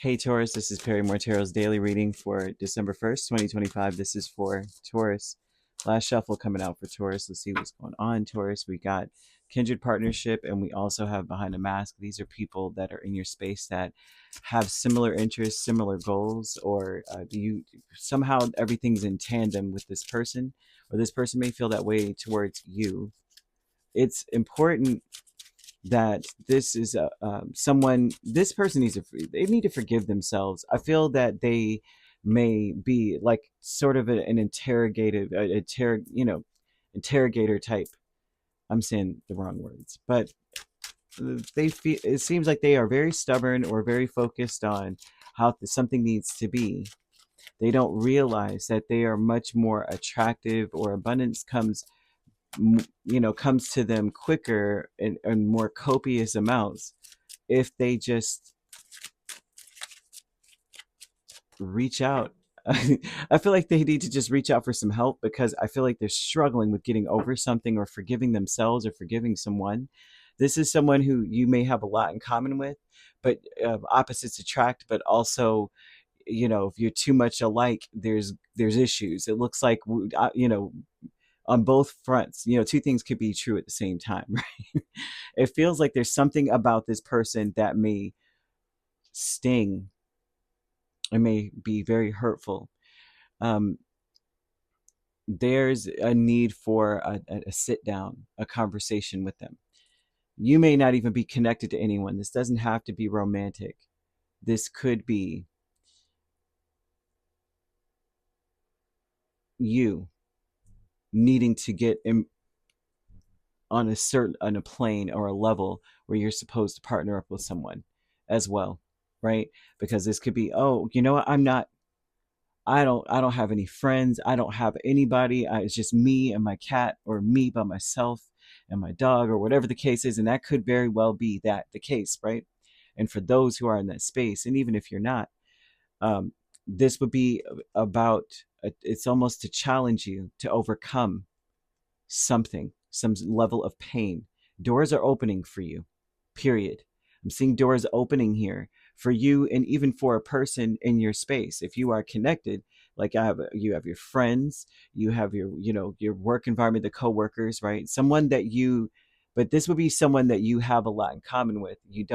Hey Taurus, this is Perrymore Tarot's daily reading for December 1st, 2025. This is for Taurus. Last shuffle coming out for Taurus. Let's see what's going on, Taurus. We got kindred partnership, and we also have behind a mask. These are people that are in your space that have similar interests, similar goals, or you somehow everything's in tandem with this person, or this person may feel that way towards you. It's important that this is someone, this person needs to, they need to forgive themselves. I feel that they may be like sort of an interrogative interrogator type. I'm saying the wrong words, but they feel, it seems like they are very stubborn or very focused on how something needs to be. They don't realize that they are much more attractive, or abundance comes, comes to them quicker and more copious amounts if they just reach out. I feel like they need to just reach out for some help, because I feel like they're struggling with getting over something, or forgiving themselves, or forgiving someone. This is someone who you may have a lot in common with, but opposites attract. But also, if you're too much alike, there's issues. It looks like, on both fronts, two things could be true at the same time, right? It feels like there's something about this person that may sting. It may be very hurtful. Um, there's a need for a sit down, a conversation with them. You may not even be connected to anyone. This doesn't have to be romantic. This could be you needing to get on a plane or a level where you're supposed to partner up with someone as well, right? Because this could be, oh, you know what, I don't have any friends, I don't have anybody, it's just me and my cat, or me by myself and my dog, or whatever the case is. And that could very well be that the case, right? And for those who are in that space, and even if you're not, um, this would be about, it's almost to challenge you to overcome something, some level of pain. Doors are opening for you, period. I'm seeing doors opening here for you, and even for a person in your space. If you are connected, like you have your friends, you have your work environment, the coworkers, right? Someone that you, but this would be someone that you have a lot in common with. You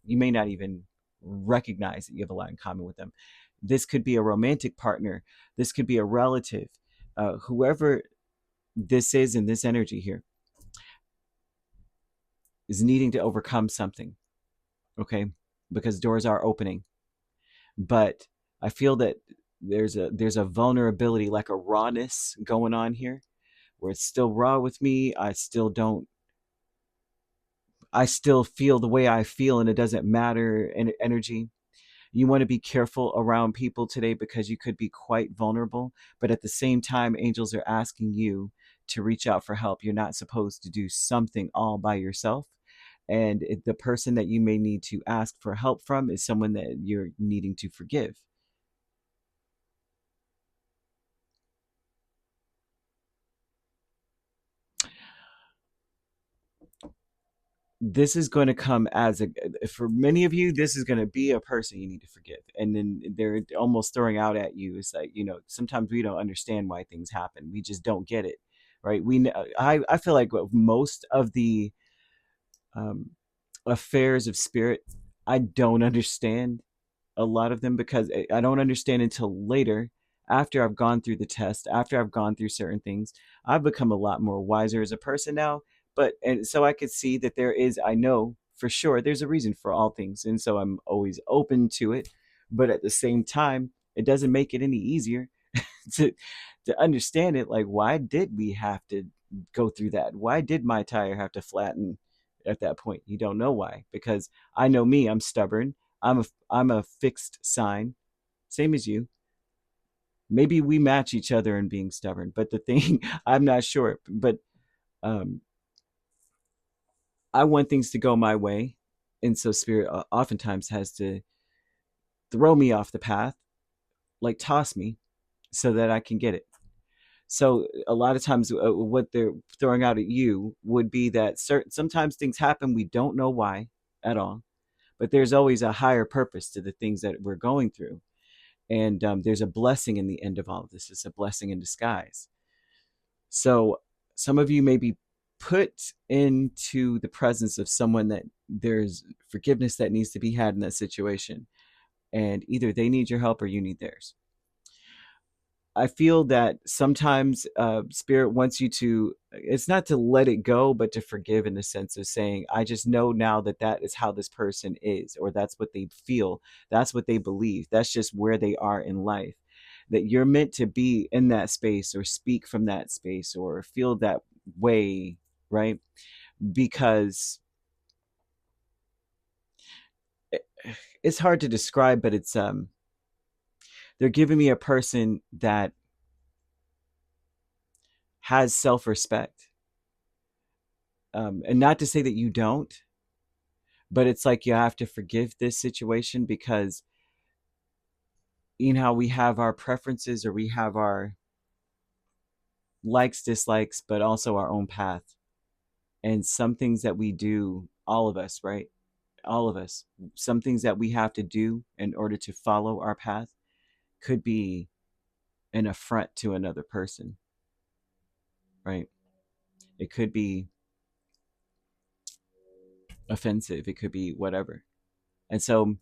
may not even recognize that you have a lot in common with them. This could be a romantic partner. This could be a relative. Whoever this is in this energy here is needing to overcome something, okay? Because doors are opening. But I feel that there's a vulnerability, like a rawness going on here, where it's still raw with me. I still feel the way I feel, and it doesn't matter. And energy, you want to be careful around people today, because you could be quite vulnerable. But at the same time, angels are asking you to reach out for help. You're not supposed to do something all by yourself. And the person that you may need to ask for help from is someone that you're needing to forgive. This is going to come as for many of you, this is going to be a person you need to forgive. And then they're almost throwing out at you, it's like, sometimes we don't understand why things happen. We just don't get it, right? I feel like most of the um, affairs of spirit, I don't understand a lot of them, because I don't understand until later, after I've gone through the test, after I've gone through certain things. I've become a lot more wiser as a person now. But and so I could see that I know for sure there's a reason for all things, and so I'm always open to it. But at the same time, it doesn't make it any easier to understand it. Like, why did we have to go through that? Why did my tire have to flatten at that point? You don't know why, because I know me. I'm stubborn. I'm a fixed sign, same as you. Maybe we match each other in being stubborn, but the thing, I'm not sure. But um, I want things to go my way, and so spirit oftentimes has to throw me off the path, like toss me, so that I can get it. So a lot of times, what they're throwing out at you would be that sometimes things happen, we don't know why at all. but there's always a higher purpose to the things that we're going through. And there's a blessing in the end of all of this. It's a blessing in disguise. So some of you may be put into the presence of someone that there's forgiveness that needs to be had in that situation. And either they need your help or you need theirs. I feel that sometimes spirit wants you to, it's not to let it go, but to forgive, in the sense of saying, I just know now that that is how this person is, or that's what they feel. That's what they believe. That's just where they are in life. That you're meant to be in that space or speak from that space or feel that way, right? Because it's hard to describe, but it's, they're giving me a person that has self-respect. And not to say that you don't, but it's like you have to forgive this situation, because you know how we have our preferences, or we have our likes, dislikes, but also our own path. And some things that we do, all of us, right? All of us, some things that we have to do in order to follow our path could be an affront to another person, right? It could be offensive, it could be whatever. And so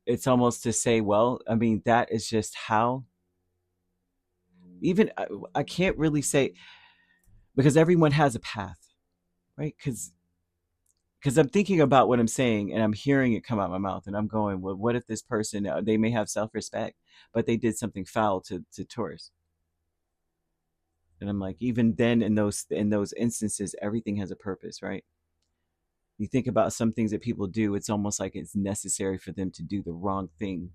it's almost to say, well, I mean, that is just how, even I can't really say, because everyone has a path, right? Because I'm thinking about what I'm saying and I'm hearing it come out my mouth, and I'm going, well, what if this person, they may have self-respect, but they did something foul to Taurus? And I'm like, even then, in those instances, everything has a purpose, right? You think about some things that people do, it's almost like it's necessary for them to do the wrong thing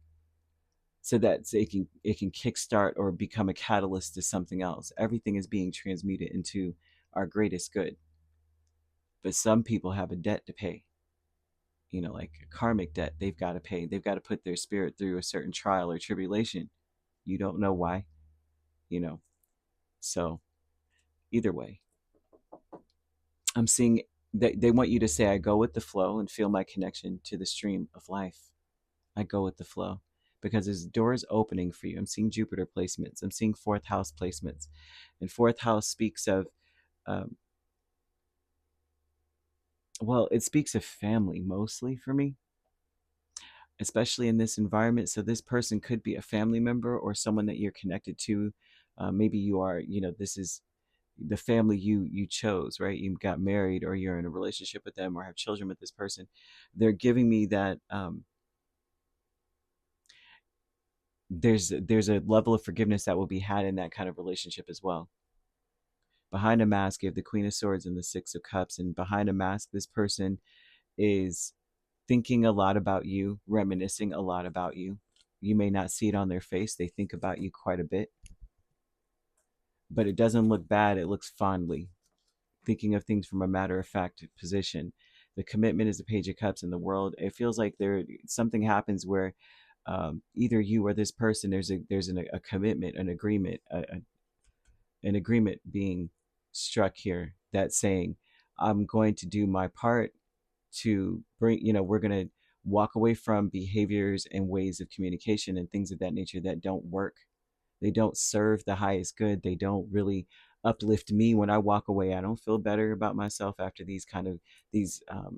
so that it can kickstart or become a catalyst to something else. Everything is being transmuted into our greatest good. But some people have a debt to pay, like a karmic debt they've got to pay. They've got to put their spirit through a certain trial or tribulation. You don't know why, you know. So either way, I'm seeing that they want you to say, I go with the flow and feel my connection to the stream of life. I go with the flow because there's doors opening for you. I'm seeing Jupiter placements. I'm seeing fourth house placements. And fourth house speaks of, um, well, it speaks of family mostly for me, especially in this environment. So this person could be a family member or someone that you're connected to. Maybe you are, this is the family you chose, right? You got married, or you're in a relationship with them, or have children with this person. They're giving me that there's a level of forgiveness that will be had in that kind of relationship as well. Behind a mask, you have the Queen of Swords and the Six of Cups, and behind a mask, this person is thinking a lot about you, reminiscing a lot about you. You may not see it on their face. They think about you quite a bit, but it doesn't look bad. It looks fondly, thinking of things from a matter of fact position. The commitment is the Page of Cups in the world. It feels like something happens where either you or this person, there's a commitment, an agreement, an agreement being struck here that's saying, I'm going to do my part to bring, we're going to walk away from behaviors and ways of communication and things of that nature that don't work. They don't serve the highest good. They don't really uplift me. When I walk away, I don't feel better about myself after these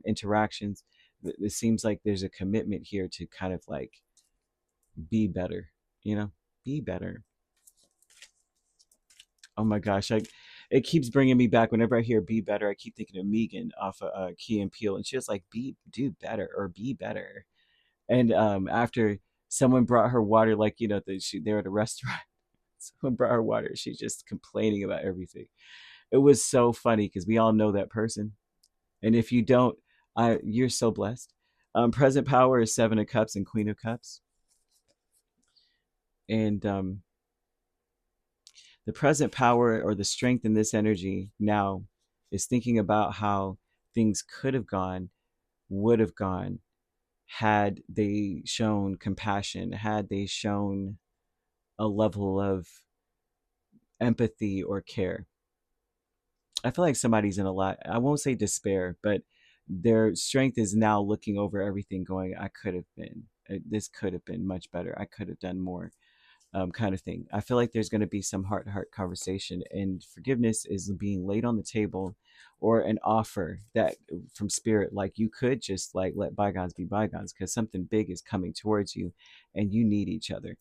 interactions. It seems like there's a commitment here to kind of like be better, be better. Oh my gosh, it keeps bringing me back. Whenever I hear "be better," I keep thinking of Megan off of Key and Peele, and she was like, do better, or be better." And after someone brought her water, like they were at a restaurant, someone brought her water, she's just complaining about everything. It was so funny because we all know that person, and if you don't, you're so blessed. Present power is Seven of Cups and Queen of Cups, and the present power, or the strength in this energy now, is thinking about how things could have gone, would have gone, had they shown compassion, had they shown a level of empathy or care. I feel like somebody's in a lot, I won't say despair, but Their strength is now looking over everything, going, I could have been, this could have been much better. I could have done more, kind of thing. I feel like there's going to be some heart to heart conversation, and forgiveness is being laid on the table, or an offer that from spirit, like you could just like let bygones be bygones, because something big is coming towards you, and you need each other.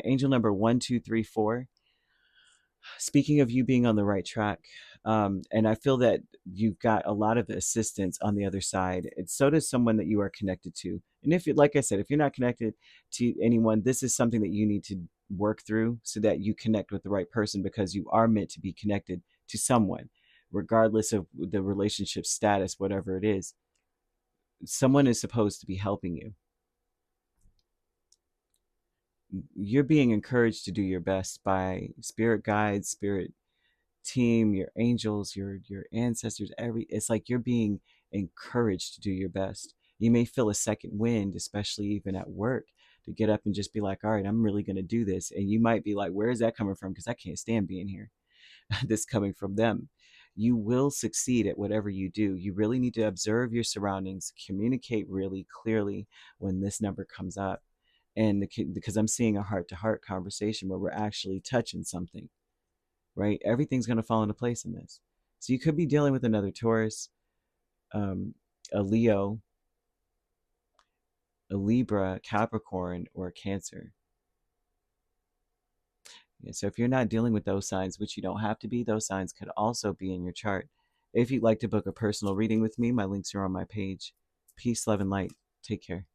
Angel number 1234. Speaking of you being on the right track, and I feel that you've got a lot of assistance on the other side, and so does someone that you are connected to. And if you, like I said, if you're not connected to anyone, this is something that you need to work through so that you connect with the right person, because you are meant to be connected to someone, regardless of the relationship status, whatever it is. Someone is supposed to be helping you. You're being encouraged to do your best by spirit guides, spirit team, your angels, your ancestors. It's like you're being encouraged to do your best. You may feel a second wind, especially even at work, to get up and just be like, all right, I'm really going to do this. And you might be like, where is that coming from? Because I can't stand being here. This coming from them. You will succeed at whatever you do. You really need to observe your surroundings, communicate really clearly when this number comes up. And because I'm seeing a heart to heart conversation where we're actually touching something, right? Everything's going to fall into place in this. So you could be dealing with another Taurus, a Leo, a Libra, Capricorn, or a Cancer. Yeah, so if you're not dealing with those signs, which you don't have to be, those signs could also be in your chart. If you'd like to book a personal reading with me, my links are on my page. Peace, love, and light. Take care.